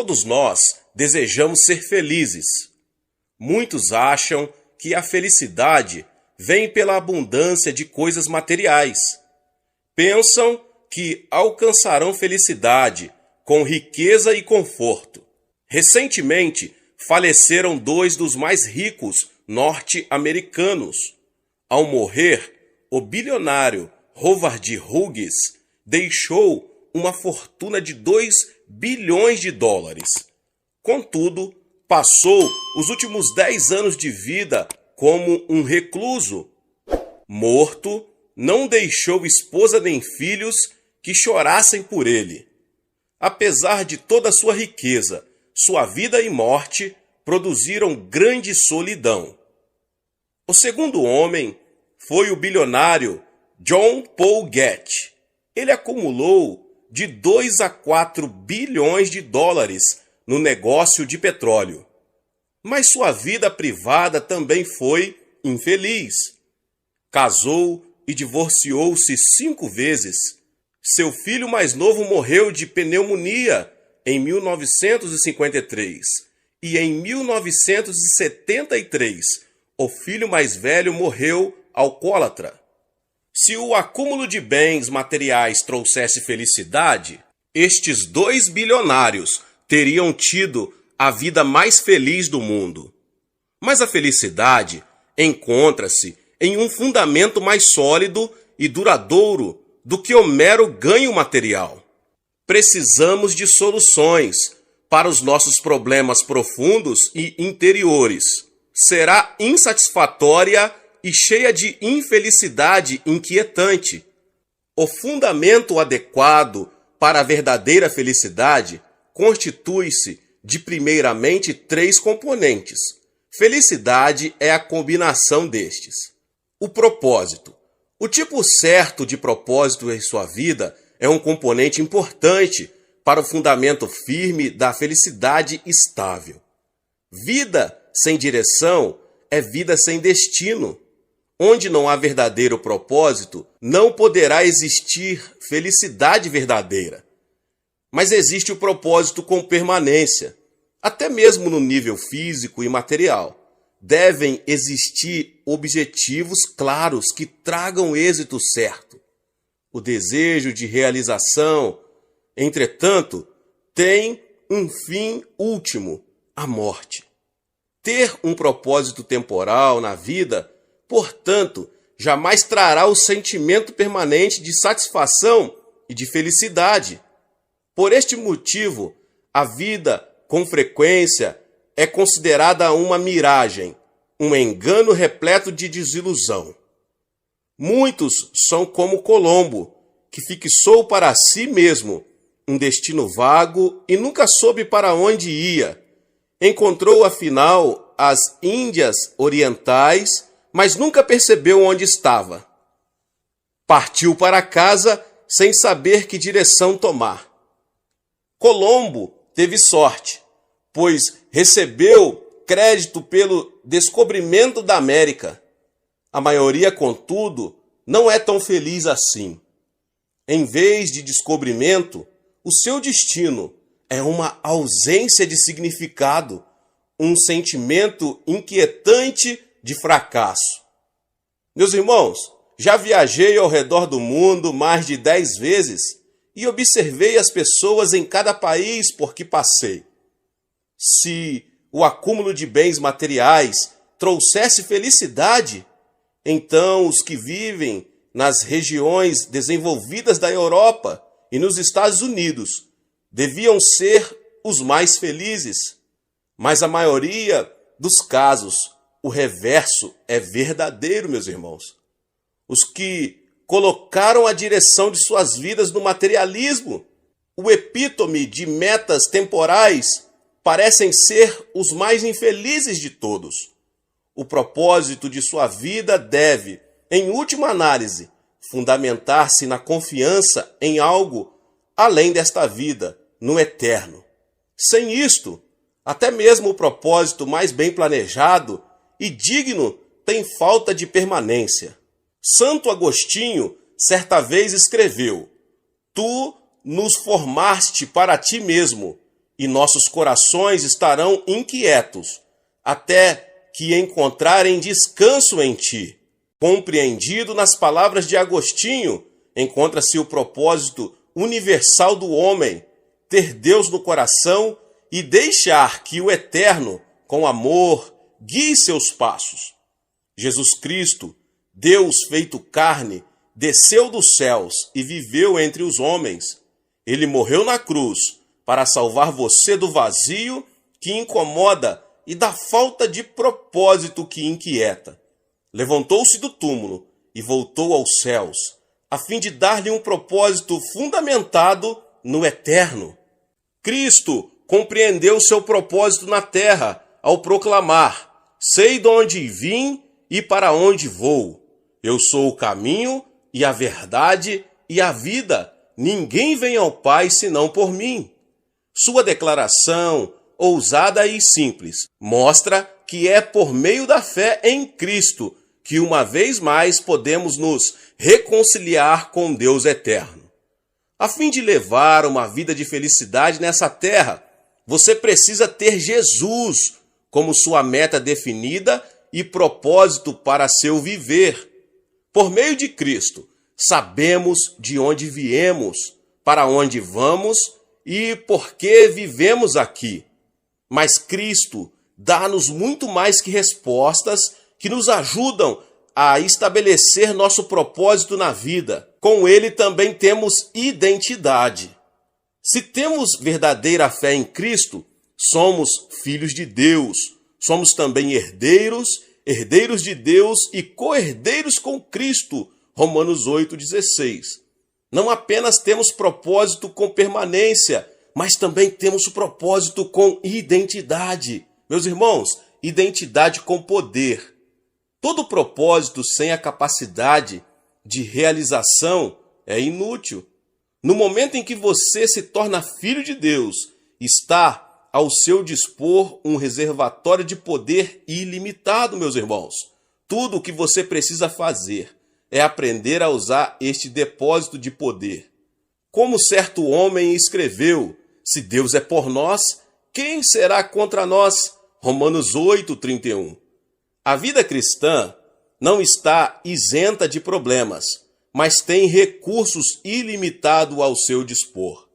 Todos nós desejamos ser felizes. Muitos acham que a felicidade vem pela abundância de coisas materiais. Pensam que alcançarão felicidade com riqueza e conforto. Recentemente, faleceram 2 dos mais ricos norte-americanos. Ao morrer, o bilionário Howard Hughes deixou uma fortuna de 2 bilhões de dólares. Contudo, passou os últimos 10 anos de vida como um recluso. Morto, não deixou esposa nem filhos que chorassem por ele. Apesar de toda a sua riqueza, sua vida e morte produziram grande solidão. O segundo homem foi o bilionário John Paul Getty. Ele acumulou de 2 a 4 bilhões de dólares no negócio de petróleo. Mas sua vida privada também foi infeliz. Casou e divorciou-se 5 vezes. Seu filho mais novo morreu de pneumonia em 1953 e em 1973 o filho mais velho morreu alcoólatra. Se o acúmulo de bens materiais trouxesse felicidade, estes 2 bilionários teriam tido a vida mais feliz do mundo. Mas a felicidade encontra-se em um fundamento mais sólido e duradouro do que o mero ganho material. Precisamos de soluções para os nossos problemas profundos e interiores. Será insatisfatória e cheia de infelicidade inquietante. O fundamento adequado para a verdadeira felicidade constitui-se de primeiramente 3 componentes. Felicidade é a combinação destes. O propósito. O tipo certo de propósito em sua vida é um componente importante para o fundamento firme da felicidade estável. Vida sem direção é vida sem destino. Onde não há verdadeiro propósito, não poderá existir felicidade verdadeira. Mas existe o propósito com permanência, até mesmo no nível físico e material. Devem existir objetivos claros que tragam êxito certo. O desejo de realização, entretanto, tem um fim último, a morte. Ter um propósito temporal na vida, portanto, jamais trará o sentimento permanente de satisfação e de felicidade. Por este motivo, a vida, com frequência, é considerada uma miragem, um engano repleto de desilusão. Muitos são como Colombo, que fixou para si mesmo um destino vago e nunca soube para onde ia. Encontrou, afinal, as Índias Orientais, mas nunca percebeu onde estava. Partiu para casa sem saber que direção tomar. Colombo teve sorte, pois recebeu crédito pelo descobrimento da América. A maioria, contudo, não é tão feliz assim. Em vez de descobrimento, o seu destino é uma ausência de significado, um sentimento inquietante de fracasso. Meus irmãos, já viajei ao redor do mundo mais de 10 vezes e observei as pessoas em cada país por que passei. Se o acúmulo de bens materiais trouxesse felicidade, então os que vivem nas regiões desenvolvidas da Europa e nos Estados Unidos deviam ser os mais felizes. Mas a maioria dos casos, o reverso é verdadeiro, meus irmãos. Os que colocaram a direção de suas vidas no materialismo, o epítome de metas temporais, parecem ser os mais infelizes de todos. O propósito de sua vida deve, em última análise, fundamentar-se na confiança em algo além desta vida, no eterno. Sem isto, até mesmo o propósito mais bem planejado e digno tem falta de permanência. Santo Agostinho certa vez escreveu: Tu nos formaste para ti mesmo, e nossos corações estarão inquietos, até que encontrarem descanso em ti. Compreendido nas palavras de Agostinho, encontra-se o propósito universal do homem, ter Deus no coração e deixar que o Eterno, com amor, guie seus passos. Jesus Cristo, Deus feito carne, desceu dos céus e viveu entre os homens. Ele morreu na cruz para salvar você do vazio que incomoda e da falta de propósito que inquieta. Levantou-se do túmulo e voltou aos céus, a fim de dar-lhe um propósito fundamentado no eterno. Cristo compreendeu seu propósito na terra ao proclamar: sei de onde vim e para onde vou. Eu sou o caminho e a verdade e a vida. Ninguém vem ao Pai senão por mim. Sua declaração, ousada e simples, mostra que é por meio da fé em Cristo que uma vez mais podemos nos reconciliar com Deus eterno. A fim de levar uma vida de felicidade nessa terra, você precisa ter Jesus como sua meta definida e propósito para seu viver. Por meio de Cristo, sabemos de onde viemos, para onde vamos e por que vivemos aqui. Mas Cristo dá-nos muito mais que respostas que nos ajudam a estabelecer nosso propósito na vida. Com ele também temos identidade. Se temos verdadeira fé em Cristo, somos filhos de Deus. Somos também herdeiros, herdeiros de Deus e co-herdeiros com Cristo. Romanos 8,16. Não apenas temos propósito com permanência, mas também temos o propósito com identidade. Meus irmãos, identidade com poder. Todo propósito sem a capacidade de realização é inútil. No momento em que você se torna filho de Deus, está ao seu dispor um reservatório de poder ilimitado, meus irmãos. Tudo o que você precisa fazer é aprender a usar este depósito de poder. Como certo homem escreveu: se Deus é por nós, quem será contra nós? Romanos 8,31. A vida cristã não está isenta de problemas, mas tem recursos ilimitados ao seu dispor.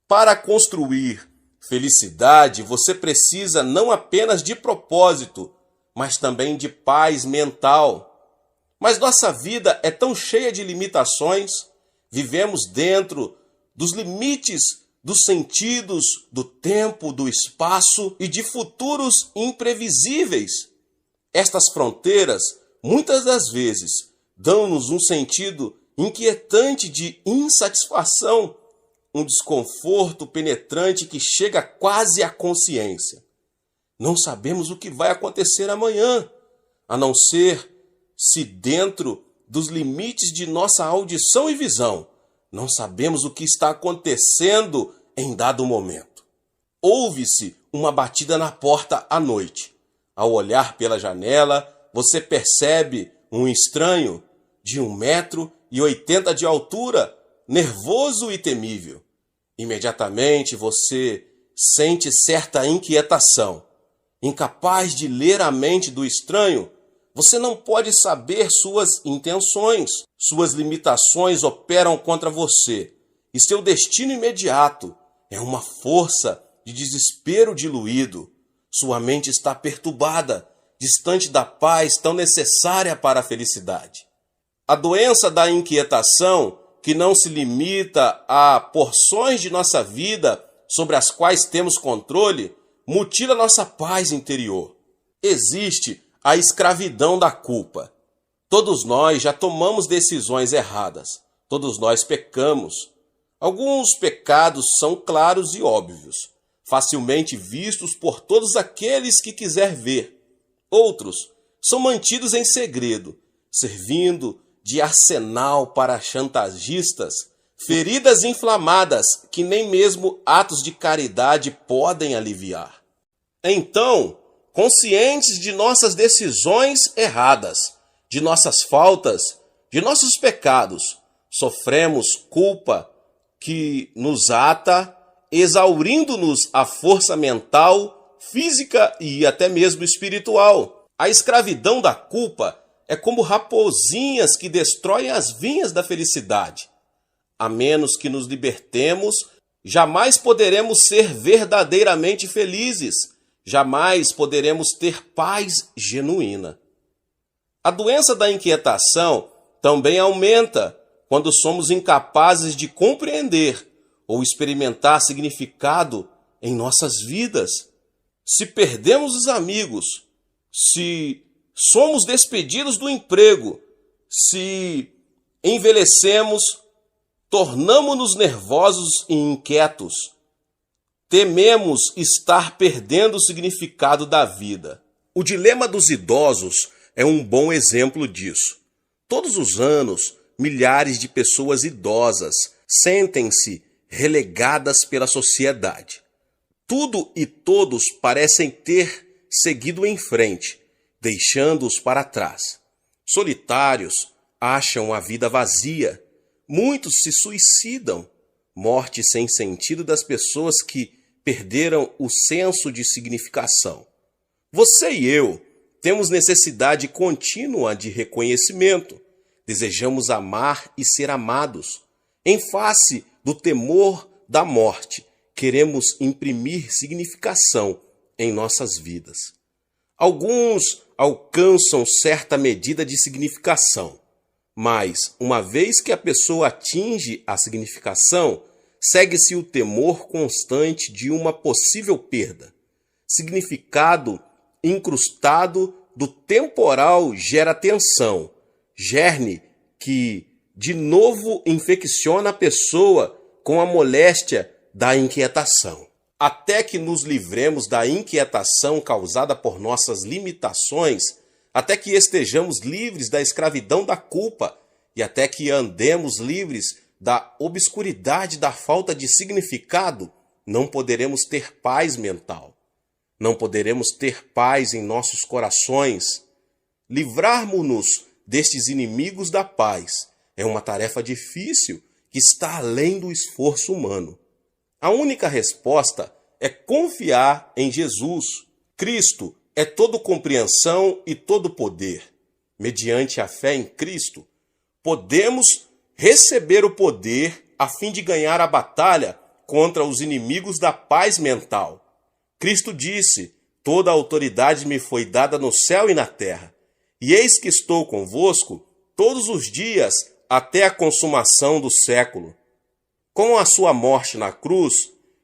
Para construir felicidade, você precisa não apenas de propósito, mas também de paz mental. Mas nossa vida é tão cheia de limitações, vivemos dentro dos limites dos sentidos, do tempo, do espaço e de futuros imprevisíveis. Estas fronteiras, muitas das vezes, dão-nos um sentido inquietante de insatisfação, um desconforto penetrante que chega quase à consciência. Não sabemos o que vai acontecer amanhã, a não ser se dentro dos limites de nossa audição e visão, não sabemos o que está acontecendo em dado momento. Ouve-se uma batida na porta à noite. Ao olhar pela janela, você percebe um estranho de 1,80 m de altura, nervoso e temível. Imediatamente você sente certa inquietação. Incapaz de ler a mente do estranho, você não pode saber suas intenções. Suas limitações operam contra você. E seu destino imediato é uma força de desespero diluído. Sua mente está perturbada, distante da paz tão necessária para a felicidade. A doença da inquietação, que não se limita a porções de nossa vida sobre as quais temos controle, mutila nossa paz interior. Existe a escravidão da culpa. Todos nós já tomamos decisões erradas. Todos nós pecamos. Alguns pecados são claros e óbvios, facilmente vistos por todos aqueles que quiser ver. Outros são mantidos em segredo, servindo de arsenal para chantagistas, feridas inflamadas que nem mesmo atos de caridade podem aliviar. Então, conscientes de nossas decisões erradas, de nossas faltas, de nossos pecados, sofremos culpa que nos ata exaurindo-nos a força mental, física e até mesmo espiritual. A escravidão da culpa é como raposinhas que destroem as vinhas da felicidade. A menos que nos libertemos, jamais poderemos ser verdadeiramente felizes, jamais poderemos ter paz genuína. A doença da inquietação também aumenta quando somos incapazes de compreender ou experimentar significado em nossas vidas. Se perdemos os amigos, se somos despedidos do emprego, se envelhecemos, tornamo-nos nervosos e inquietos, tememos estar perdendo o significado da vida. O dilema dos idosos é um bom exemplo disso. Todos os anos, milhares de pessoas idosas sentem-se relegadas pela sociedade. Tudo e todos parecem ter seguido em frente, deixando-os para trás. Solitários, acham a vida vazia. Muitos se suicidam. Morte sem sentido das pessoas que perderam o senso de significação. Você e eu temos necessidade contínua de reconhecimento. Desejamos amar e ser amados. Em face do temor da morte, queremos imprimir significação em nossas vidas. Alguns alcançam certa medida de significação, mas, uma vez que a pessoa atinge a significação, segue-se o temor constante de uma possível perda. Significado incrustado do temporal gera tensão, germe que, de novo, infecciona a pessoa com a moléstia da inquietação. Até que nos livremos da inquietação causada por nossas limitações, até que estejamos livres da escravidão da culpa e até que andemos livres da obscuridade da falta de significado, não poderemos ter paz mental. Não poderemos ter paz em nossos corações. Livrarmos-nos destes inimigos da paz é uma tarefa difícil que está além do esforço humano. A única resposta é confiar em Jesus. Cristo é toda compreensão e todo poder. Mediante a fé em Cristo, podemos receber o poder a fim de ganhar a batalha contra os inimigos da paz mental. Cristo disse: toda a autoridade me foi dada no céu e na terra, e eis que estou convosco todos os dias até a consumação do século. Com a sua morte na cruz,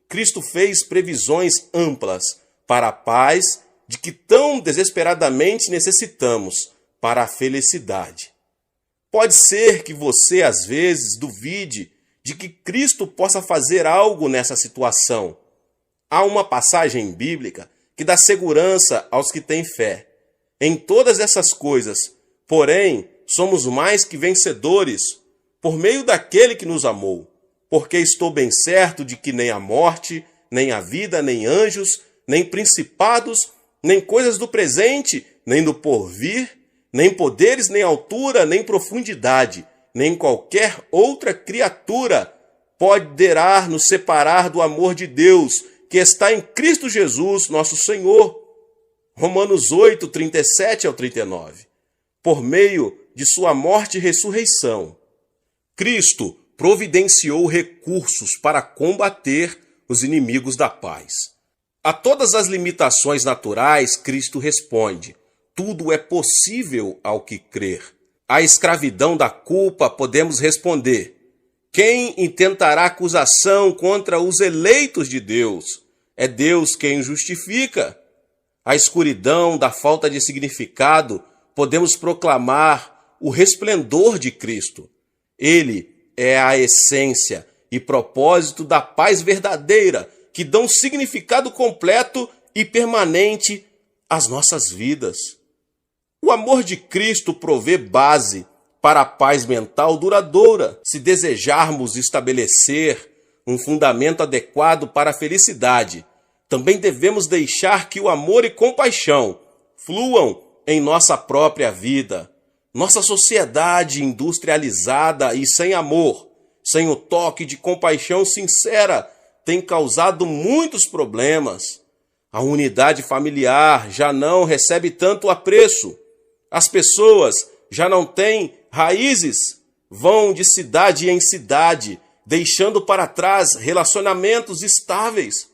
Cristo fez previsões amplas para a paz de que tão desesperadamente necessitamos para a felicidade. Pode ser que você, às vezes, duvide de que Cristo possa fazer algo nessa situação. Há uma passagem bíblica que dá segurança aos que têm fé. Em todas essas coisas, porém, somos mais que vencedores por meio daquele que nos amou. Porque estou bem certo de que nem a morte, nem a vida, nem anjos, nem principados, nem coisas do presente, nem do porvir, nem poderes, nem altura, nem profundidade, nem qualquer outra criatura poderá nos separar do amor de Deus, que está em Cristo Jesus, nosso Senhor. Romanos 8, 37 ao 39. Por meio de sua morte e ressurreição, Cristo providenciou recursos para combater os inimigos da paz. A todas as limitações naturais, Cristo responde: tudo é possível ao que crer. À escravidão da culpa, podemos responder: quem intentará acusação contra os eleitos de Deus? É Deus quem justifica. À escuridão da falta de significado, podemos proclamar o resplendor de Cristo. Ele é a essência e propósito da paz verdadeira, que dão significado completo e permanente às nossas vidas. O amor de Cristo provê base para a paz mental duradoura. Se desejarmos estabelecer um fundamento adequado para a felicidade, também devemos deixar que o amor e compaixão fluam em nossa própria vida. Nossa sociedade industrializada e sem amor, sem o toque de compaixão sincera, tem causado muitos problemas. A unidade familiar já não recebe tanto apreço. As pessoas já não têm raízes, vão de cidade em cidade, deixando para trás relacionamentos estáveis.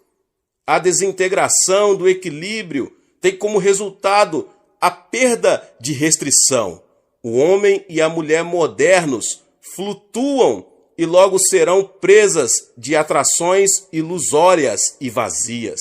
A desintegração do equilíbrio tem como resultado a perda de restrição. O homem e a mulher modernos flutuam e logo serão presas de atrações ilusórias e vazias.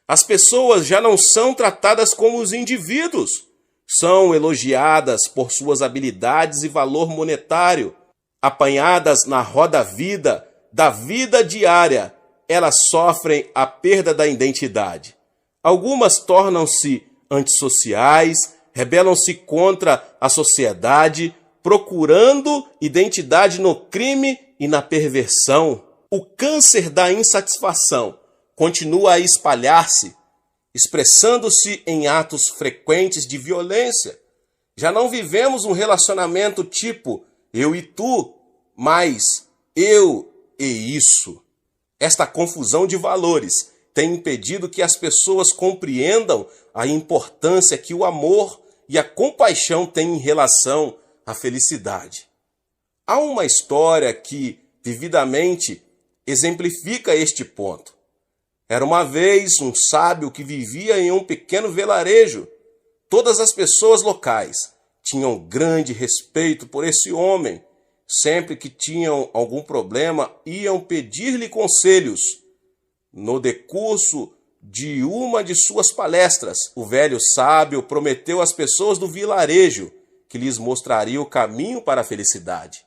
As pessoas já não são tratadas como os indivíduos, são elogiadas por suas habilidades e valor monetário. Apanhadas na roda-vida da vida diária, elas sofrem a perda da identidade. Algumas tornam-se antissociais, rebelam-se contra a sociedade, procurando identidade no crime e na perversão. O câncer da insatisfação continua a espalhar-se, expressando-se em atos frequentes de violência. Já não vivemos um relacionamento tipo eu e tu, mas eu e isso. Esta confusão de valores tem impedido que as pessoas compreendam a importância que o amor e a compaixão têm em relação à felicidade. Há uma história que vividamente exemplifica este ponto. Era uma vez um sábio que vivia em um pequeno vilarejo. Todas as pessoas locais tinham grande respeito por esse homem. Sempre que tinham algum problema, iam pedir-lhe conselhos. No decurso de uma de suas palestras, o velho sábio prometeu às pessoas do vilarejo que lhes mostraria o caminho para a felicidade.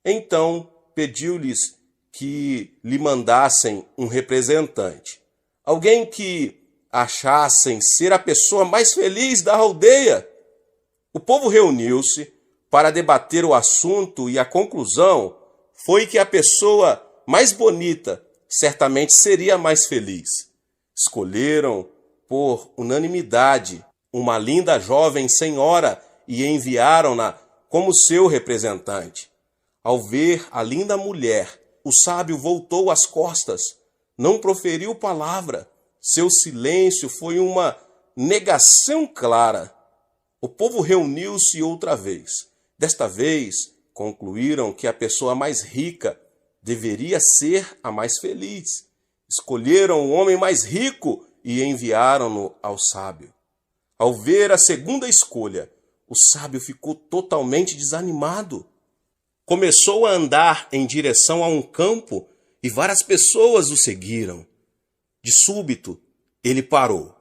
Então pediu-lhes que lhe mandassem um representante, alguém que achassem ser a pessoa mais feliz da aldeia. O povo reuniu-se para debater o assunto e a conclusão foi que a pessoa mais bonita certamente seria mais feliz. Escolheram, por unanimidade, uma linda jovem senhora e enviaram-na como seu representante. Ao ver a linda mulher, o sábio voltou as costas, não proferiu palavra. Seu silêncio foi uma negação clara. O povo reuniu-se outra vez. Desta vez, concluíram que a pessoa mais rica deveria ser a mais feliz. Escolheram o homem mais rico e enviaram-no ao sábio. Ao ver a segunda escolha, o sábio ficou totalmente desanimado. Começou a andar em direção a um campo e várias pessoas o seguiram. De súbito, ele parou.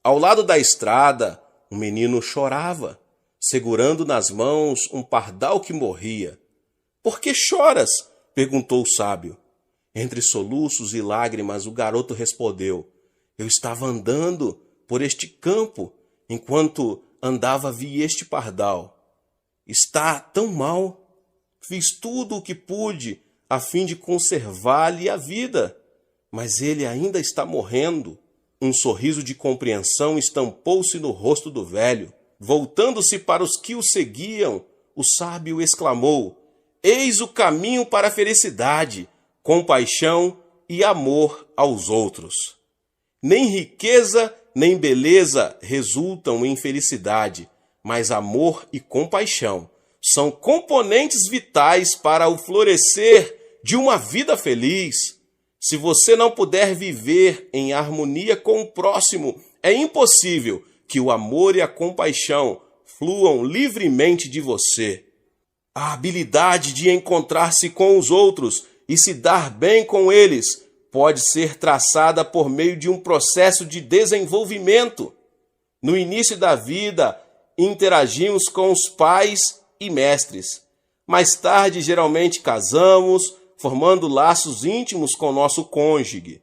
Ao lado da estrada, um menino chorava, segurando nas mãos um pardal que morria. — Por que choras? Perguntou o sábio. Entre soluços e lágrimas, o garoto respondeu: Eu estava andando por este campo. Enquanto andava, vi este pardal. Está tão mal. Fiz tudo o que pude a fim de conservar-lhe a vida, mas ele ainda está morrendo. Um sorriso de compreensão estampou-se no rosto do velho. Voltando-se para os que o seguiam, o sábio exclamou: Eis o caminho para a felicidade, compaixão e amor aos outros. Nem riqueza nem beleza resultam em felicidade, mas amor e compaixão são componentes vitais para o florescer de uma vida feliz. Se você não puder viver em harmonia com o próximo, é impossível que o amor e a compaixão fluam livremente de você. A habilidade de encontrar-se com os outros e se dar bem com eles pode ser traçada por meio de um processo de desenvolvimento. No início da vida, interagimos com os pais e mestres. Mais tarde, geralmente casamos, formando laços íntimos com nosso cônjuge.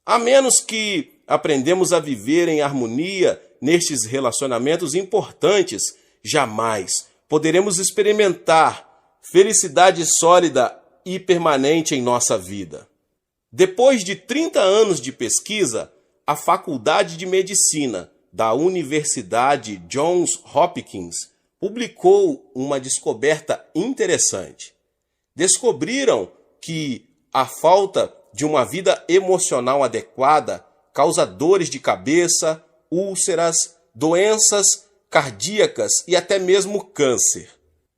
A menos que aprendemos a viver em harmonia nestes relacionamentos importantes, jamais poderemos experimentar felicidade sólida e permanente em nossa vida. Depois de 30 anos de pesquisa, a Faculdade de Medicina da Universidade Johns Hopkins publicou uma descoberta interessante. Descobriram que a falta de uma vida emocional adequada causa dores de cabeça, úlceras, doenças cardíacas e até mesmo câncer.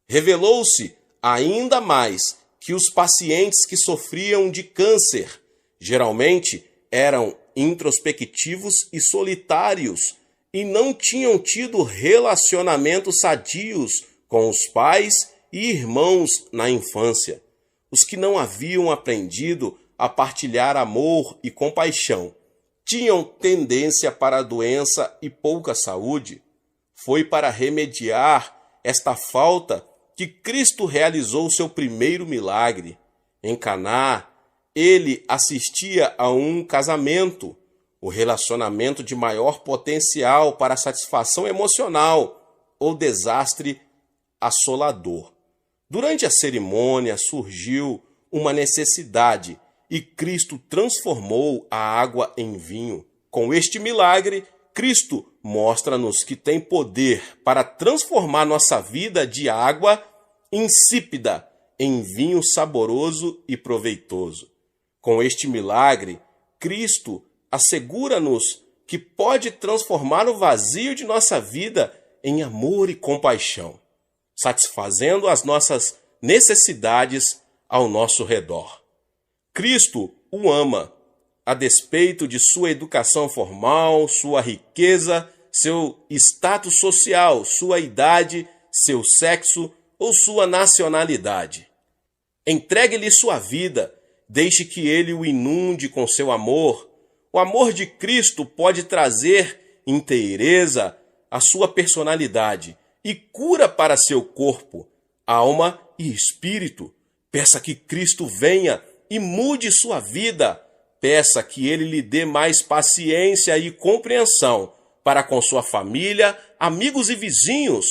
Revelou-se ainda mais que os pacientes que sofriam de câncer geralmente eram introspectivos e solitários e não tinham tido relacionamentos sadios com os pais e irmãos na infância. Os que não haviam aprendido a partilhar amor e compaixão tinham tendência para a doença e pouca saúde. Foi para remediar esta falta que Cristo realizou seu primeiro milagre. Em Caná, ele assistia a um casamento, o relacionamento de maior potencial para satisfação emocional ou desastre assolador. Durante a cerimônia surgiu uma necessidade e Cristo transformou a água em vinho. Com este milagre, Cristo mostra-nos que tem poder para transformar nossa vida de água insípida em vinho saboroso e proveitoso. Com este milagre, Cristo assegura-nos que pode transformar o vazio de nossa vida em amor e compaixão, satisfazendo as nossas necessidades ao nosso redor. Cristo o ama, a despeito de sua educação formal, sua riqueza, seu status social, sua idade, seu sexo ou sua nacionalidade. Entregue-lhe sua vida, deixe que ele o inunde com seu amor. O amor de Cristo pode trazer inteireza à sua personalidade e cura para seu corpo, alma e espírito. Peça que Cristo venha e mude sua vida. Peça que ele lhe dê mais paciência e compreensão para com sua família, amigos e vizinhos.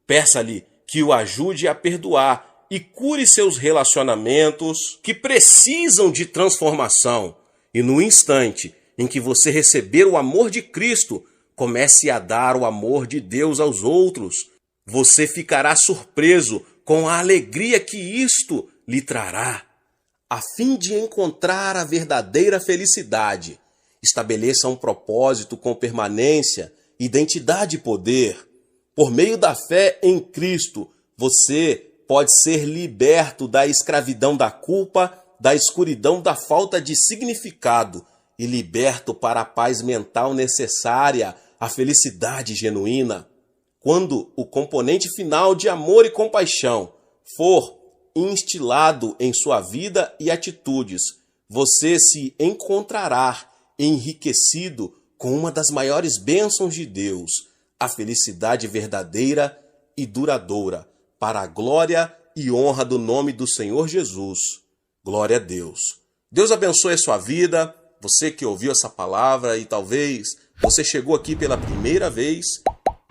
Peça-lhe que o ajude a perdoar e cure seus relacionamentos que precisam de transformação. E no instante em que você receber o amor de Cristo, comece a dar o amor de Deus aos outros. Você ficará surpreso com a alegria que isto lhe trará. A fim de encontrar a verdadeira felicidade, estabeleça um propósito com permanência, identidade e poder. Por meio da fé em Cristo, você pode ser liberto da escravidão da culpa, da escuridão da falta de significado e liberto para a paz mental necessária, a felicidade genuína. Quando o componente final de amor e compaixão for instilado em sua vida e atitudes, você se encontrará enriquecido com uma das maiores bênçãos de Deus, a felicidade verdadeira e duradoura, para a glória e honra do nome do Senhor Jesus. Glória a Deus. Deus abençoe a sua vida, você que ouviu essa palavra e talvez você chegou aqui pela primeira vez.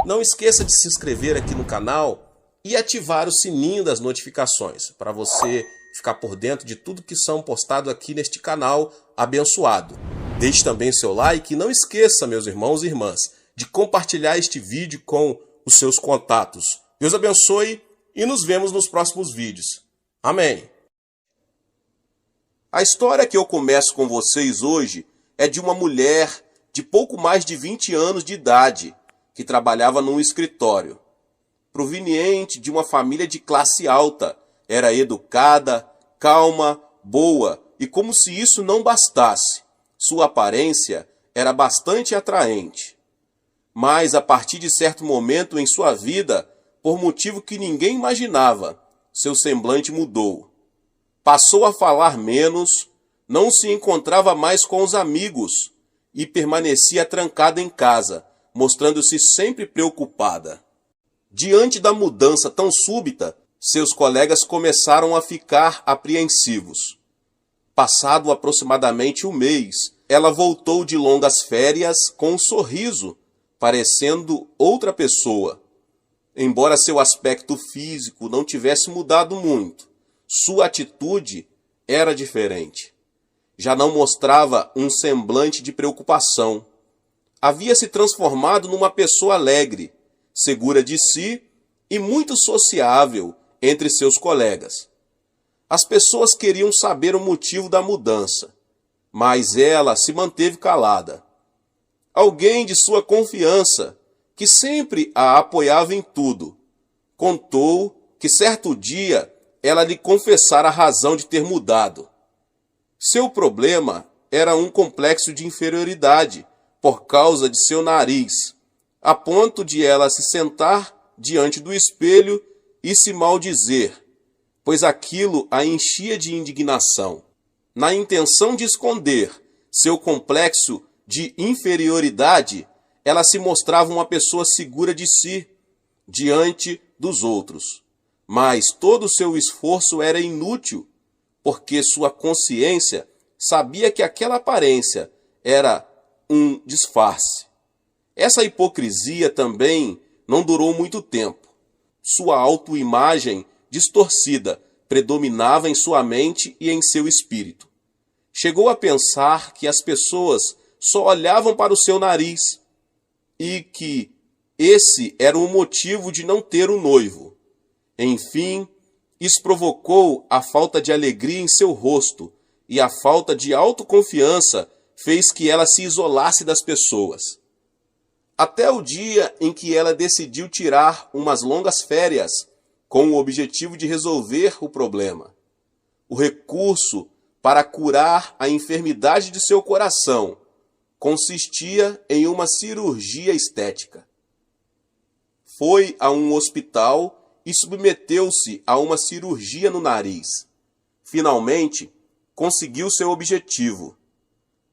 Não esqueça de se inscrever aqui no canal e ativar o sininho das notificações, para você ficar por dentro de tudo que são postado aqui neste canal abençoado. Deixe também seu like e não esqueça, meus irmãos e irmãs, de compartilhar este vídeo com os seus contatos. Deus abençoe e nos vemos nos próximos vídeos. Amém. A história que eu começo com vocês hoje é de uma mulher de pouco mais de 20 anos de idade, que trabalhava num escritório. Proveniente de uma família de classe alta, era educada, calma, boa, e como se isso não bastasse, sua aparência era bastante atraente. Mas a partir de certo momento em sua vida, por motivo que ninguém imaginava, seu semblante mudou. Passou a falar menos, não se encontrava mais com os amigos e permanecia trancada em casa, mostrando-se sempre preocupada. Diante da mudança tão súbita, seus colegas começaram a ficar apreensivos. Passado aproximadamente um mês, ela voltou de longas férias com um sorriso, parecendo outra pessoa. Embora seu aspecto físico não tivesse mudado muito, sua atitude era diferente. Já não mostrava um semblante de preocupação. Havia se transformado numa pessoa alegre, segura de si e muito sociável entre seus colegas. As pessoas queriam saber o motivo da mudança. mas ela se manteve calada. Alguém de sua confiança, que sempre a apoiava em tudo, contou que certo dia ela lhe confessara a razão de ter mudado. Seu problema era um complexo de inferioridade por causa de seu nariz, a ponto de ela se sentar diante do espelho e se maldizer, pois aquilo a enchia de indignação. Na intenção de esconder seu complexo de inferioridade, ela se mostrava uma pessoa segura de si diante dos outros. Mas todo o seu esforço era inútil, porque sua consciência sabia que aquela aparência era um disfarce. Essa hipocrisia também não durou muito tempo. Sua autoimagem distorcida predominava em sua mente e em seu espírito. Chegou a pensar que as pessoas só olhavam para o seu nariz e que esse era o motivo de não ter um noivo. Enfim, isso provocou a falta de alegria em seu rosto e a falta de autoconfiança fez que ela se isolasse das pessoas. Até o dia em que ela decidiu tirar umas longas férias com o objetivo de resolver o problema. O recurso para curar a enfermidade de seu coração consistia em uma cirurgia estética. Foi a um hospital e submeteu-se a uma cirurgia no nariz. Finalmente, conseguiu seu objetivo.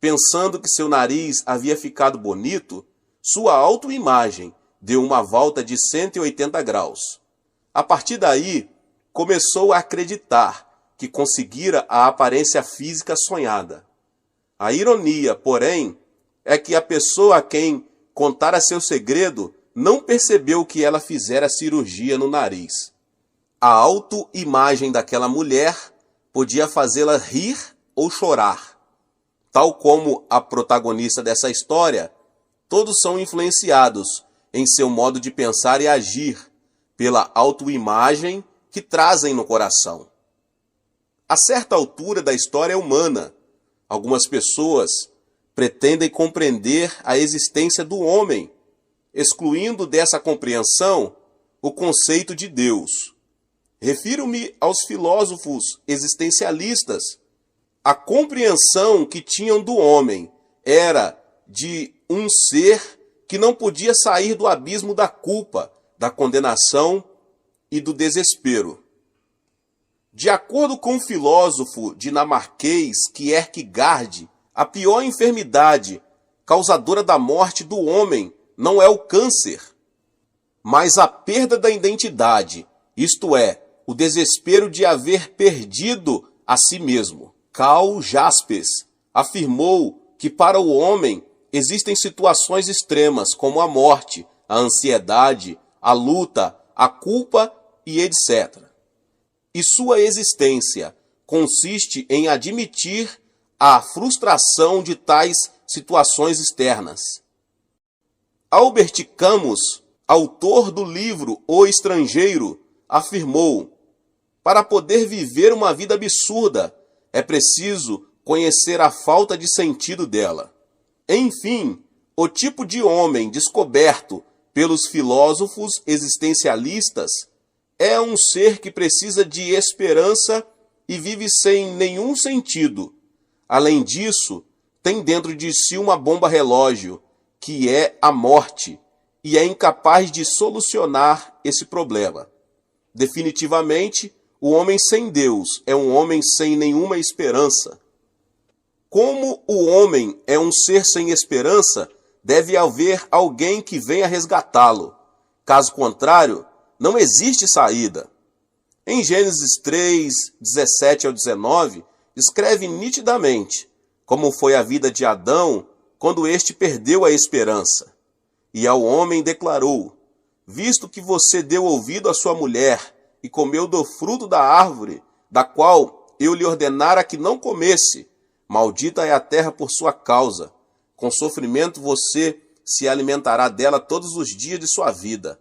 Pensando que seu nariz havia ficado bonito, sua autoimagem deu uma volta de 180 graus. A partir daí, começou a acreditar que conseguira a aparência física sonhada. A ironia, porém, é que a pessoa a quem contara seu segredo não percebeu que ela fizera cirurgia no nariz. A autoimagem daquela mulher podia fazê-la rir ou chorar. Tal como a protagonista dessa história, todos são influenciados em seu modo de pensar e agir pela autoimagem que trazem no coração. A certa altura da história humana, algumas pessoas pretendem compreender a existência do homem, excluindo dessa compreensão o conceito de Deus. Refiro-me aos filósofos existencialistas. A compreensão que tinham do homem era de um ser que não podia sair do abismo da culpa, da condenação e do desespero. De acordo com o filósofo dinamarquês Kierkegaard, a pior enfermidade causadora da morte do homem não é o câncer, mas a perda da identidade, isto é, o desespero de haver perdido a si mesmo. Karl Jaspers afirmou que para o homem existem situações extremas como a morte, a ansiedade, a luta, a culpa e etc. E sua existência consiste em admitir a frustração de tais situações externas. Albert Camus, autor do livro O Estrangeiro, afirmou: para poder viver uma vida absurda, é preciso conhecer a falta de sentido dela. Enfim, o tipo de homem descoberto pelos filósofos existencialistas é um ser que precisa de esperança e vive sem nenhum sentido. Além disso, tem dentro de si uma bomba relógio, que é a morte, e é incapaz de solucionar esse problema. Definitivamente, o homem sem Deus é um homem sem nenhuma esperança. Como o homem é um ser sem esperança, deve haver alguém que venha resgatá-lo. Caso contrário, não existe saída. Em Gênesis 3, 17 ao 19, descreve nitidamente como foi a vida de Adão quando este perdeu a esperança. E ao homem declarou: visto que você deu ouvido à sua mulher e comeu do fruto da árvore, da qual eu lhe ordenara que não comesse, maldita é a terra por sua causa. Com sofrimento você se alimentará dela todos os dias de sua vida.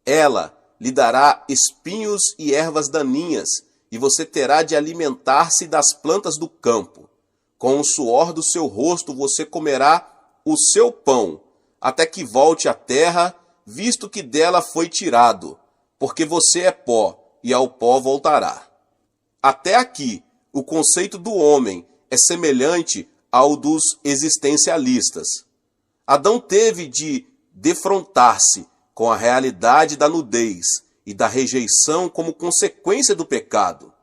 Ela lhe dará espinhos e ervas daninhas, e você terá de alimentar-se das plantas do campo. Com o suor do seu rosto você comerá o seu pão, até que volte à terra, visto que dela foi tirado, porque você é pó, e ao pó voltará. Até aqui, o conceito do homem é semelhante ao dos existencialistas. Adão teve de defrontar-se com a realidade da nudez e da rejeição como consequência do pecado.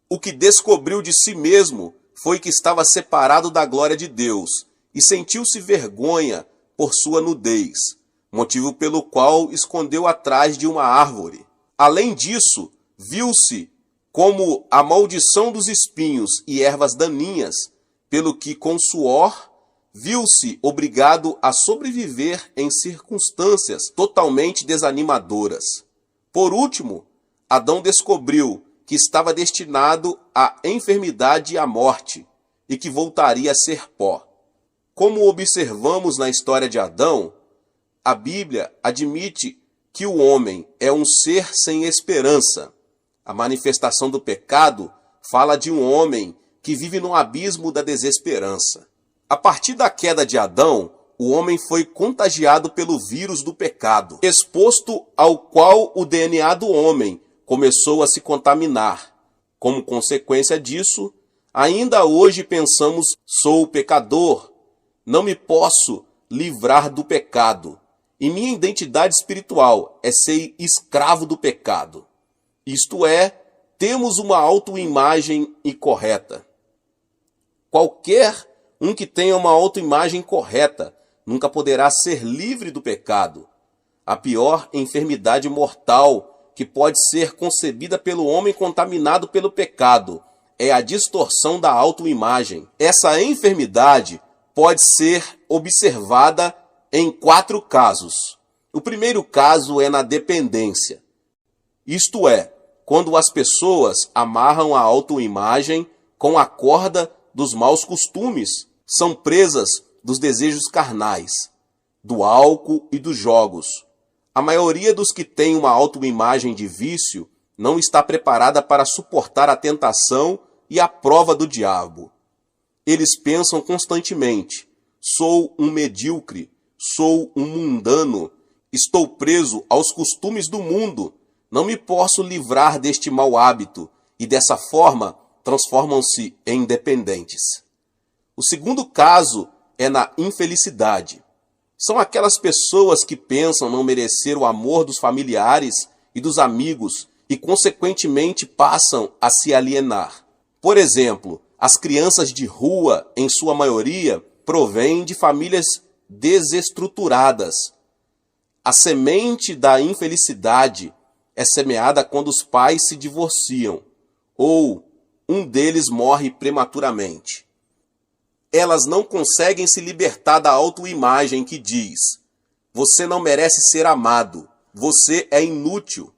O que descobriu de si mesmo foi que estava separado da glória de Deus e sentiu-se vergonha por sua nudez, motivo pelo qual escondeu atrás de uma árvore. Além disso, viu-se como a maldição dos espinhos e ervas daninhas, pelo que com suor viu-se obrigado a sobreviver em circunstâncias totalmente desanimadoras. Por último, Adão descobriu que estava destinado à enfermidade e à morte, e que voltaria a ser pó. Como observamos na história de Adão, a Bíblia admite que o homem é um ser sem esperança. A manifestação do pecado fala de um homem que vive no abismo da desesperança. A partir da queda de Adão, o homem foi contagiado pelo vírus do pecado, exposto ao qual o DNA do homem começou a se contaminar. Como consequência disso, ainda hoje pensamos: sou pecador, não me posso livrar do pecado, e minha identidade espiritual é ser escravo do pecado. Isto é, temos uma autoimagem incorreta. Qualquer um que tenha uma autoimagem correta nunca poderá ser livre do pecado. A pior enfermidade mortal que pode ser concebida pelo homem contaminado pelo pecado é a distorção da autoimagem. Essa enfermidade pode ser observada em 4 casos. O primeiro caso é na dependência. Isto é, quando as pessoas amarram a autoimagem com a corda dos maus costumes, são presas dos desejos carnais, do álcool e dos jogos. A maioria dos que tem uma autoimagem de vício não está preparada para suportar a tentação e a prova do diabo. Eles pensam constantemente: sou um medíocre, sou um mundano, estou preso aos costumes do mundo, não me posso livrar deste mau hábito, e dessa forma transformam-se em dependentes. O segundo caso é na infelicidade. São aquelas pessoas que pensam não merecer o amor dos familiares e dos amigos e, consequentemente, passam a se alienar. Por exemplo, as crianças de rua, em sua maioria, provêm de famílias desestruturadas. A semente da infelicidade é semeada quando os pais se divorciam ou um deles morre prematuramente. Elas não conseguem se libertar da autoimagem que diz: você não merece ser amado, você é inútil.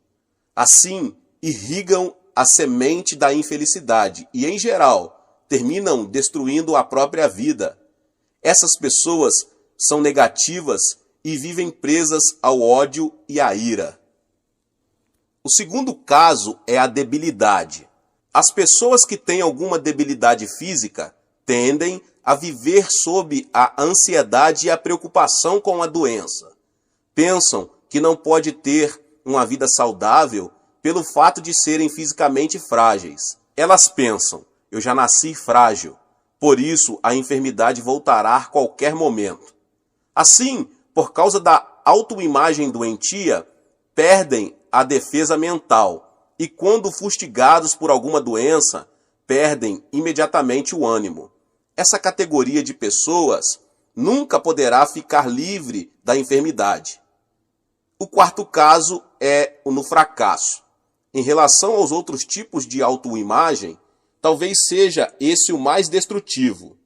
Assim, irrigam a semente da infelicidade e, em geral, terminam destruindo a própria vida. Essas pessoas são negativas e vivem presas ao ódio e à ira. O segundo caso é a debilidade. As pessoas que têm alguma debilidade física tendem a viver sob a ansiedade e a preocupação com a doença. Pensam que não pode ter uma vida saudável pelo fato de serem fisicamente frágeis. Elas pensam: eu já nasci frágil, por isso a enfermidade voltará a qualquer momento. Assim, por causa da autoimagem doentia, perdem a defesa mental e, quando fustigados por alguma doença, perdem imediatamente o ânimo. Essa categoria de pessoas nunca poderá ficar livre da enfermidade. O quarto caso é no fracasso. Em relação aos outros tipos de autoimagem, talvez seja esse o mais destrutivo.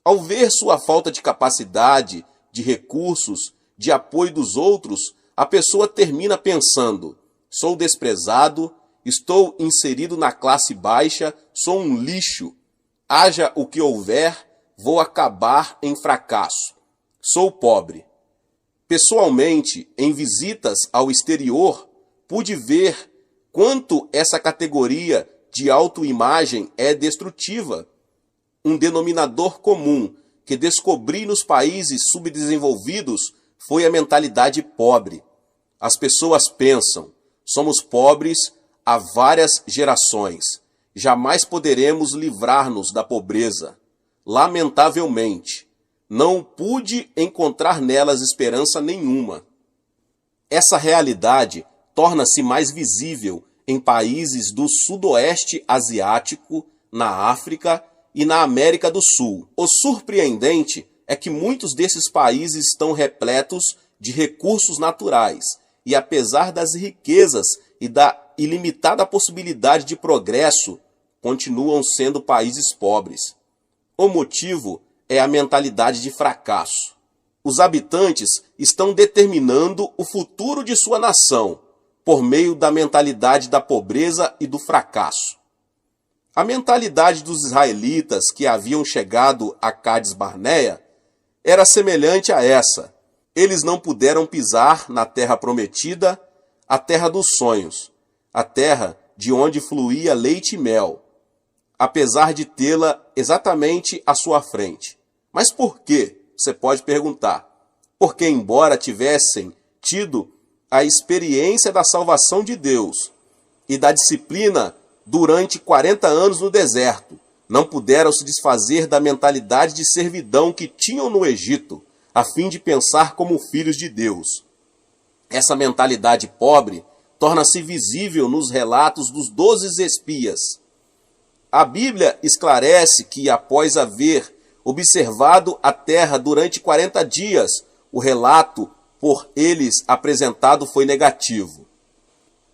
Ao ver sua falta de capacidade, de recursos, de apoio dos outros, a pessoa termina pensando: sou desprezado, estou inserido na classe baixa, sou um lixo. Haja o que houver, vou acabar em fracasso. Sou pobre. Pessoalmente, em visitas ao exterior, pude ver quanto essa categoria de autoimagem é destrutiva. Um denominador comum que descobri nos países subdesenvolvidos foi a mentalidade pobre. As pessoas pensam: somos pobres há várias gerações. Jamais poderemos livrar-nos da pobreza. Lamentavelmente, não pude encontrar nelas esperança nenhuma. Essa realidade torna-se mais visível em países do sudoeste asiático, na África e na América do Sul. O surpreendente é que muitos desses países estão repletos de recursos naturais e, apesar das riquezas e da ilimitada possibilidade de progresso, continuam sendo países pobres. O motivo é a mentalidade de fracasso. Os habitantes estão determinando o futuro de sua nação por meio da mentalidade da pobreza e do fracasso. A mentalidade dos israelitas que haviam chegado a Cádiz Barneia era semelhante a essa. Eles não puderam pisar na terra prometida, a terra dos sonhos, a terra de onde fluía leite e mel, apesar de tê-la exatamente à sua frente. Mas por quê? Você pode perguntar. Porque, embora tivessem tido a experiência da salvação de Deus e da disciplina durante 40 anos no deserto, não puderam se desfazer da mentalidade de servidão que tinham no Egito, a fim de pensar como filhos de Deus. Essa mentalidade pobre torna-se visível nos relatos dos 12 espias. A Bíblia esclarece que, após haver observado a terra durante 40 dias, o relato por eles apresentado foi negativo.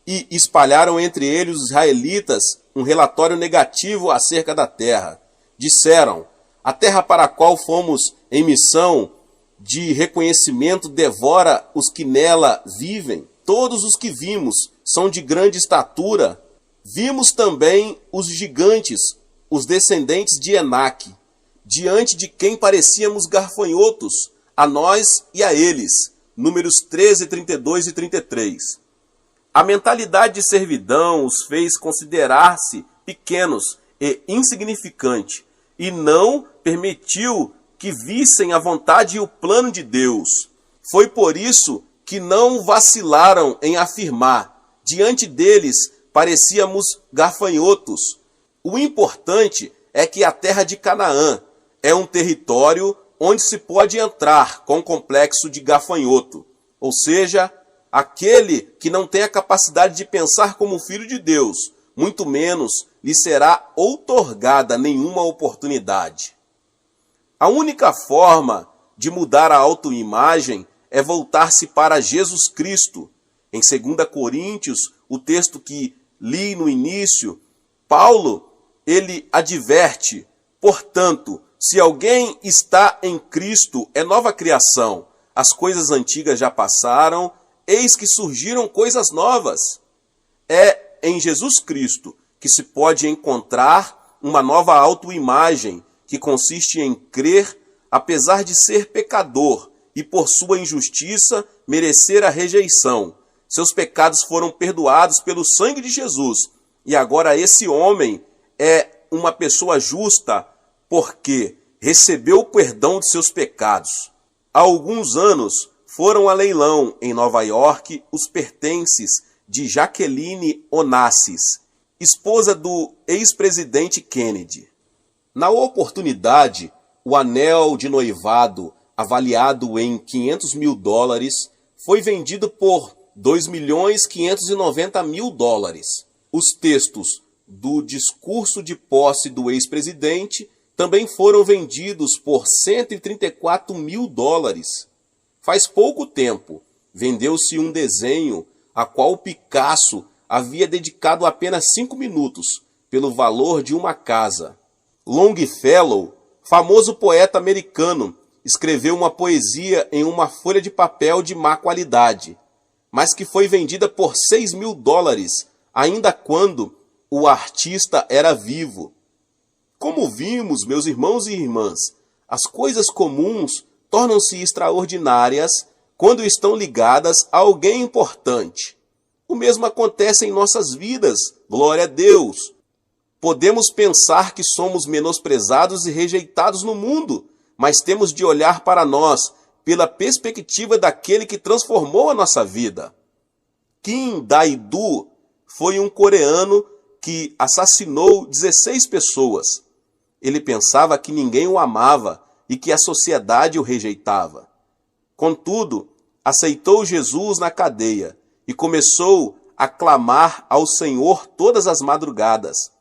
E espalharam entre eles os israelitas um relatório negativo acerca da terra. Disseram: a terra para a qual fomos em missão de reconhecimento devora os que nela vivem. Todos os que vimos são de grande estatura. Vimos também os gigantes, os descendentes de Enaque, diante de quem parecíamos garfanhotos, a nós e a eles. Números 13, 32 e 33. A mentalidade de servidão os fez considerar-se pequenos e insignificantes e não permitiu que vissem a vontade e o plano de Deus. Foi por isso que não vacilaram em afirmar: diante deles parecíamos gafanhotos. O importante é que a terra de Canaã é um território onde se pode entrar com complexo de gafanhoto, ou seja, aquele que não tem a capacidade de pensar como filho de Deus, muito menos lhe será outorgada nenhuma oportunidade. A única forma de mudar a autoimagem é voltar-se para Jesus Cristo. Em 2 Coríntios, o texto que li no início, Paulo, ele adverte: portanto, se alguém está em Cristo, é nova criação. As coisas antigas já passaram, eis que surgiram coisas novas. É em Jesus Cristo que se pode encontrar uma nova autoimagem, que consiste em crer, apesar de ser pecador, e por sua injustiça merecer a rejeição. Seus pecados foram perdoados pelo sangue de Jesus, e agora esse homem é uma pessoa justa, porque recebeu o perdão de seus pecados. Há alguns anos foram a leilão em Nova York os pertences de Jacqueline Onassis, esposa do ex-presidente Kennedy. Na oportunidade, o anel de noivado, avaliado em $500 mil, foi vendido por $2.590.000. Os textos do discurso de posse do ex-presidente também foram vendidos por $134 mil. Faz pouco tempo, vendeu-se um desenho a qual Picasso havia dedicado apenas 5 minutos, pelo valor de uma casa. Longfellow, famoso poeta americano, escreveu uma poesia em uma folha de papel de má qualidade, mas que foi vendida por $6 mil, ainda quando o artista era vivo. Como vimos, meus irmãos e irmãs, as coisas comuns tornam-se extraordinárias quando estão ligadas a alguém importante. O mesmo acontece em nossas vidas, glória a Deus. Podemos pensar que somos menosprezados e rejeitados no mundo, mas temos de olhar para nós pela perspectiva daquele que transformou a nossa vida. Kim Dae-do foi um coreano que assassinou 16 pessoas. Ele pensava que ninguém o amava e que a sociedade o rejeitava. Contudo, aceitou Jesus na cadeia e começou a clamar ao Senhor todas as madrugadas.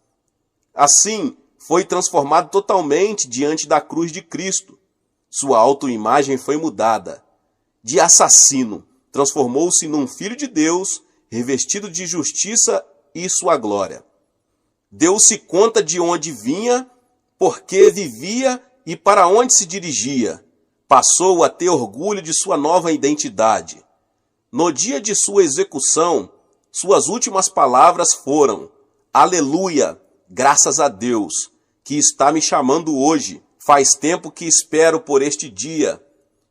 Assim, foi transformado totalmente diante da cruz de Cristo. Sua autoimagem foi mudada. De assassino, transformou-se num filho de Deus, revestido de justiça e sua glória. Deu-se conta de onde vinha, por que vivia e para onde se dirigia. Passou a ter orgulho de sua nova identidade. No dia de sua execução, suas últimas palavras foram: Aleluia, graças a Deus, que está me chamando hoje. Faz tempo que espero por este dia.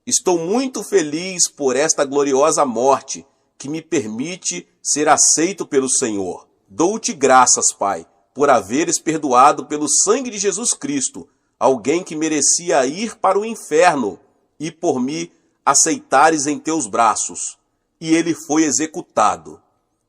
Estou muito feliz por esta gloriosa morte, que me permite ser aceito pelo Senhor. Dou-te graças, Pai, por haveres perdoado pelo sangue de Jesus Cristo, alguém que merecia ir para o inferno, e por me aceitares em teus braços. E ele foi executado.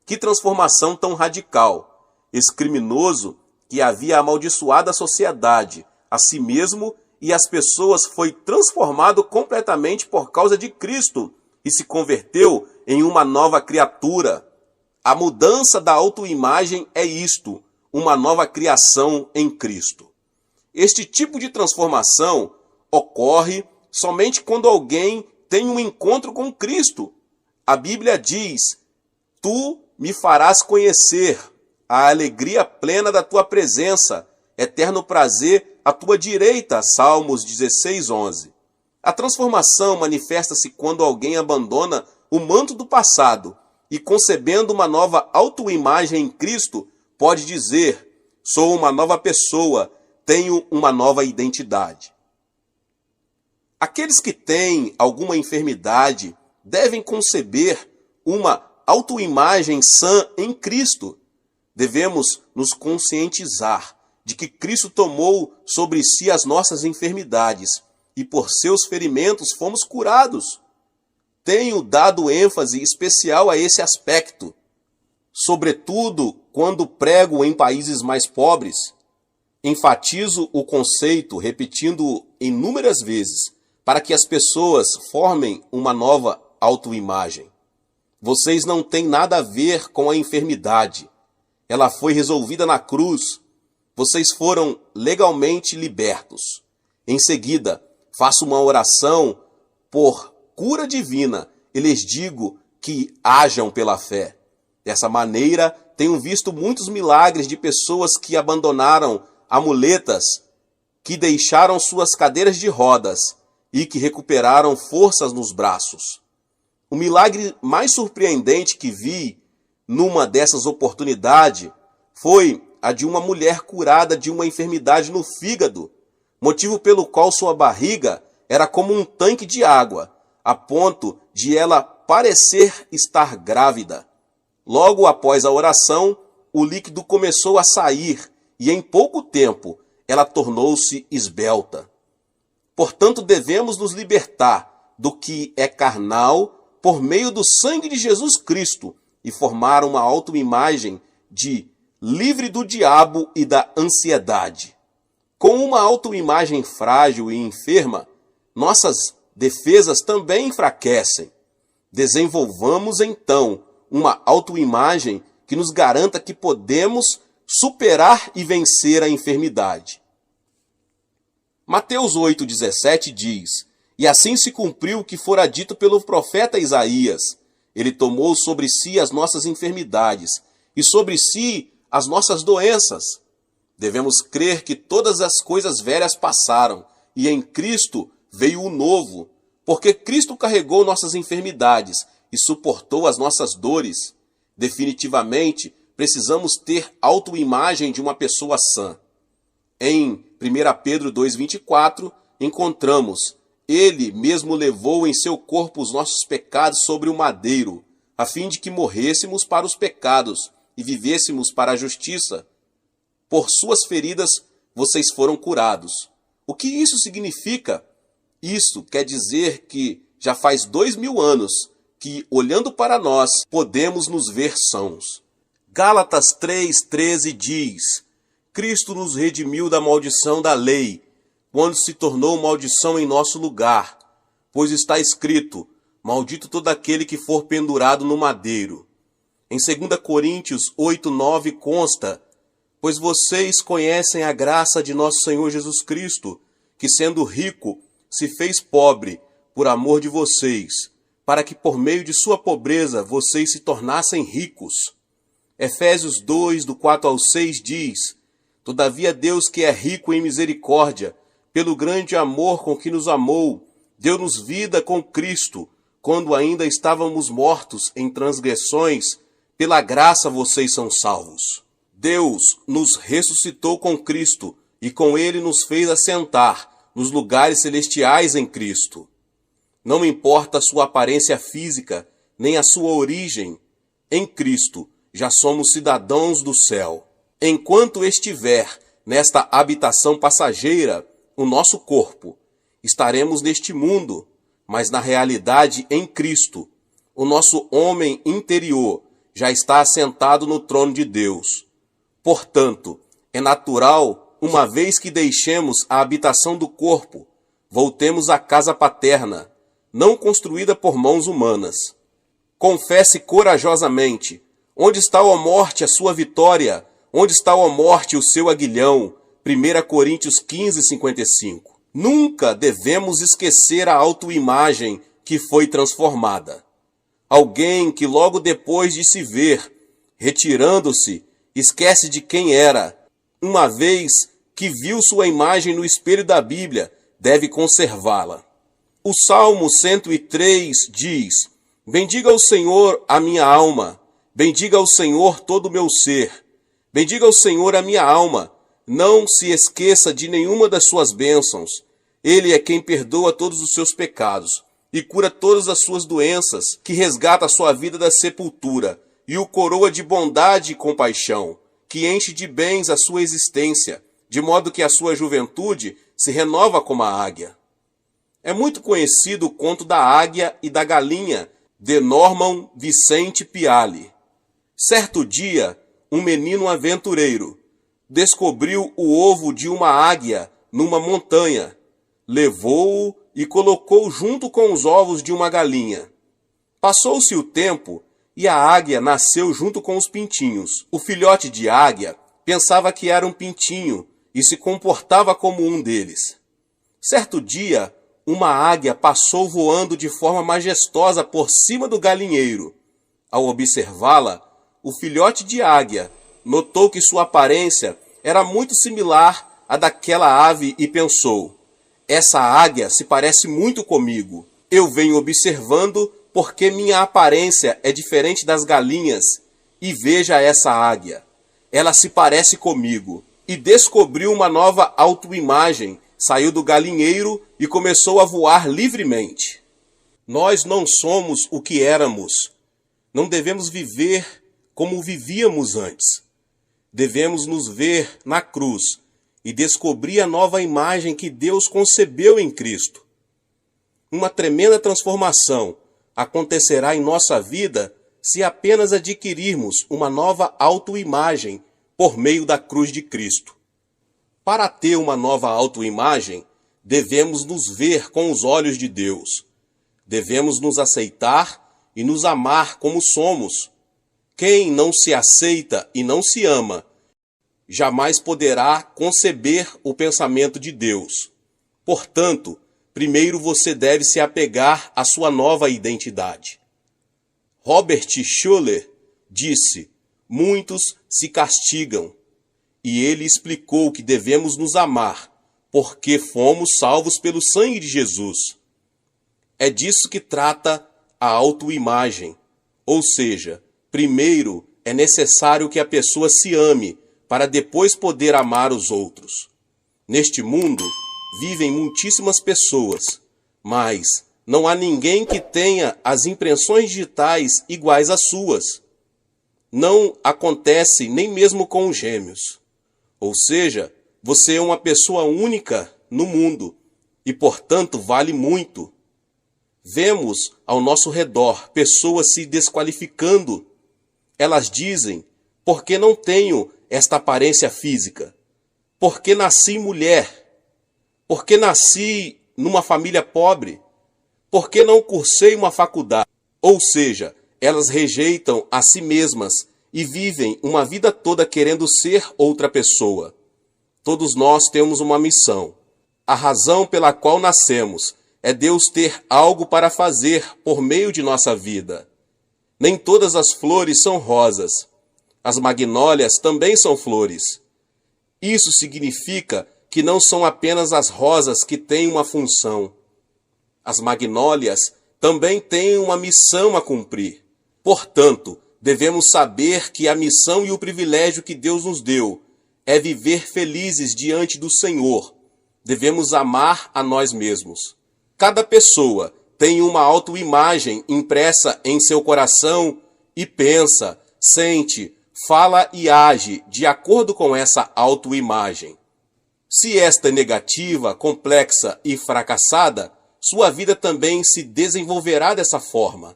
Que transformação tão radical! Esse criminoso que havia amaldiçoado a sociedade, a si mesmo e as pessoas, foi transformado completamente por causa de Cristo e se converteu em uma nova criatura. A mudança da autoimagem é isto, uma nova criação em Cristo. Este tipo de transformação ocorre somente quando alguém tem um encontro com Cristo. A Bíblia diz: Tu me farás conhecer a alegria plena da tua presença, eterno prazer à tua direita. Salmos 16:11. A transformação manifesta-se quando alguém abandona o manto do passado e, concebendo uma nova autoimagem em Cristo, pode dizer: sou uma nova pessoa, tenho uma nova identidade. Aqueles que têm alguma enfermidade devem conceber uma autoimagem sã em Cristo. Devemos nos conscientizar de que Cristo tomou sobre si as nossas enfermidades e por seus ferimentos fomos curados. Tenho dado ênfase especial a esse aspecto, sobretudo quando prego em países mais pobres. Enfatizo o conceito, repetindo inúmeras vezes, para que as pessoas formem uma nova autoimagem. Vocês não têm nada a ver com a enfermidade. Ela foi resolvida na cruz. Vocês foram legalmente libertos. Em seguida, faço uma oração por cura divina e lhes digo que hajam pela fé. Dessa maneira, tenho visto muitos milagres de pessoas que abandonaram amuletas, que deixaram suas cadeiras de rodas e que recuperaram forças nos braços. O milagre mais surpreendente que vi numa dessas oportunidades foi a de uma mulher curada de uma enfermidade no fígado, motivo pelo qual sua barriga era como um tanque de água, a ponto de ela parecer estar grávida. Logo após a oração, o líquido começou a sair e em pouco tempo ela tornou-se esbelta. Portanto, devemos nos libertar do que é carnal por meio do sangue de Jesus Cristo e formar uma autoimagem de livre do diabo e da ansiedade. Com uma autoimagem frágil e enferma, nossas defesas também enfraquecem. Desenvolvamos então uma autoimagem que nos garanta que podemos superar e vencer a enfermidade. Mateus 8,17 diz: E assim se cumpriu o que fora dito pelo profeta Isaías. Ele tomou sobre si as nossas enfermidades e sobre si as nossas doenças. Devemos crer que todas as coisas velhas passaram e em Cristo veio o novo, porque Cristo carregou nossas enfermidades e suportou as nossas dores. Definitivamente, precisamos ter autoimagem de uma pessoa sã. Em 1 Pedro 2,24, encontramos: Ele mesmo levou em seu corpo os nossos pecados sobre o madeiro, a fim de que morrêssemos para os pecados e vivêssemos para a justiça. Por suas feridas vocês foram curados. O que isso significa? Isso quer dizer que já faz 2000 anos que, olhando para nós, podemos nos ver sãos. Gálatas 3,13 diz: Cristo nos redimiu da maldição da lei, quando se tornou maldição em nosso lugar, pois está escrito: maldito todo aquele que for pendurado no madeiro. Em 2 Coríntios 8,9 consta: pois vocês conhecem a graça de nosso Senhor Jesus Cristo, que sendo rico, se fez pobre por amor de vocês, para que por meio de sua pobreza vocês se tornassem ricos. Efésios 2, do 4 ao 6 diz: todavia Deus, que é rico em misericórdia, pelo grande amor com que nos amou, deu-nos vida com Cristo, quando ainda estávamos mortos em transgressões, pela graça vocês são salvos. Deus nos ressuscitou com Cristo e com ele nos fez assentar nos lugares celestiais em Cristo. Não importa a sua aparência física, nem a sua origem, em Cristo já somos cidadãos do céu. Enquanto estiver nesta habitação passageira, o nosso corpo, estaremos neste mundo, mas na realidade em Cristo, o nosso homem interior já está assentado no trono de Deus. Portanto, é natural, uma vez que deixemos a habitação do corpo, voltemos à casa paterna, não construída por mãos humanas. Confesse corajosamente: onde está, ó morte, a sua vitória? Onde está, ó morte, o seu aguilhão? 1 Coríntios 15:55. Nunca devemos esquecer a autoimagem que foi transformada. Alguém que logo depois de se ver, retirando-se, esquece de quem era. Uma vez que viu sua imagem no espelho da Bíblia, deve conservá-la. O Salmo 103 diz: bendiga ao Senhor a minha alma, bendiga ao Senhor todo o meu ser. Bendiga ao Senhor a minha alma, não se esqueça de nenhuma das suas bênçãos. Ele é quem perdoa todos os seus pecados e cura todas as suas doenças, que resgata a sua vida da sepultura e o coroa de bondade e compaixão, que enche de bens a sua existência, de modo que a sua juventude se renova como a águia. É muito conhecido o conto da águia e da galinha, de Norman Vincent Peale. Certo dia, um menino aventureiro descobriu o ovo de uma águia numa montanha, levou-o e colocou junto com os ovos de uma galinha. Passou-se o tempo e a águia nasceu junto com os pintinhos. O filhote de águia pensava que era um pintinho e se comportava como um deles. Certo dia, uma águia passou voando de forma majestosa por cima do galinheiro. Ao observá-la, o filhote de águia notou que sua aparência era muito similar à daquela ave e pensou: essa águia se parece muito comigo. Eu venho observando porque minha aparência é diferente das galinhas, e veja essa águia. Ela se parece comigo. E descobriu uma nova autoimagem, saiu do galinheiro e começou a voar livremente. Nós não somos o que éramos. Não devemos viver como vivíamos antes. Devemos nos ver na cruz e descobrir a nova imagem que Deus concebeu em Cristo. Uma tremenda transformação acontecerá em nossa vida se apenas adquirirmos uma nova autoimagem por meio da cruz de Cristo. Para ter uma nova autoimagem, devemos nos ver com os olhos de Deus. Devemos nos aceitar e nos amar como somos. Quem não se aceita e não se ama, jamais poderá conceber o pensamento de Deus. Portanto, primeiro você deve se apegar à sua nova identidade. Robert Schuller disse: muitos se castigam. E ele explicou que devemos nos amar, porque fomos salvos pelo sangue de Jesus. É disso que trata a autoimagem. Ou seja, primeiro é necessário que a pessoa se ame, para depois poder amar os outros. Neste mundo, vivem muitíssimas pessoas, mas não há ninguém que tenha as impressões digitais iguais às suas. Não acontece nem mesmo com os gêmeos. Ou seja, você é uma pessoa única no mundo e, portanto, vale muito. Vemos ao nosso redor pessoas se desqualificando. Elas dizem: porque não tenho esta aparência física? Porque nasci mulher? Porque nasci numa família pobre? Porque não cursei uma faculdade? Ou seja, elas rejeitam a si mesmas e vivem uma vida toda querendo ser outra pessoa. Todos nós temos uma missão. A razão pela qual nascemos é Deus ter algo para fazer por meio de nossa vida. Nem todas as flores são rosas. As magnólias também são flores. Isso significa que não são apenas as rosas que têm uma função. As magnólias também têm uma missão a cumprir. Portanto, devemos saber que a missão e o privilégio que Deus nos deu é viver felizes diante do Senhor. Devemos amar a nós mesmos. Cada pessoa tem uma autoimagem impressa em seu coração e pensa, sente, fala e age de acordo com essa autoimagem. Se esta é negativa, complexa e fracassada, sua vida também se desenvolverá dessa forma.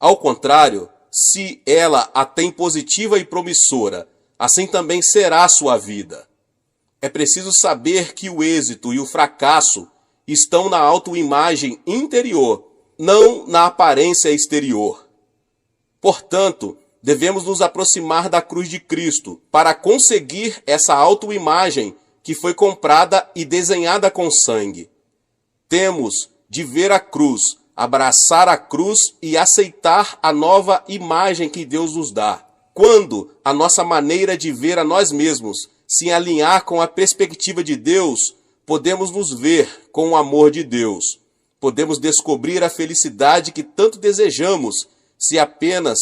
Ao contrário, se ela a tem positiva e promissora, assim também será a sua vida. É preciso saber que o êxito e o fracasso estão na autoimagem interior, não na aparência exterior. Portanto, devemos nos aproximar da cruz de Cristo para conseguir essa autoimagem que foi comprada e desenhada com sangue. Temos de ver a cruz, abraçar a cruz e aceitar a nova imagem que Deus nos dá. Quando a nossa maneira de ver a nós mesmos se alinhar com a perspectiva de Deus, podemos nos ver com o amor de Deus. Podemos descobrir a felicidade que tanto desejamos se apenas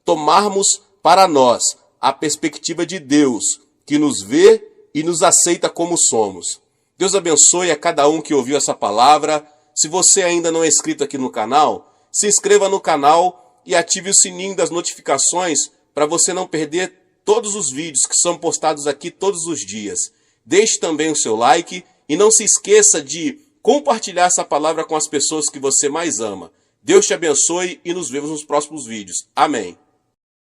tomarmos para nós a perspectiva de Deus, que nos vê e nos aceita como somos. Deus abençoe a cada um que ouviu essa palavra. Se você ainda não é inscrito aqui no canal, se inscreva no canal e ative o sininho das notificações para você não perder todos os vídeos que são postados aqui todos os dias. Deixe também o seu like e não se esqueça de compartilhar essa palavra com as pessoas que você mais ama. Deus te abençoe e nos vemos nos próximos vídeos. Amém.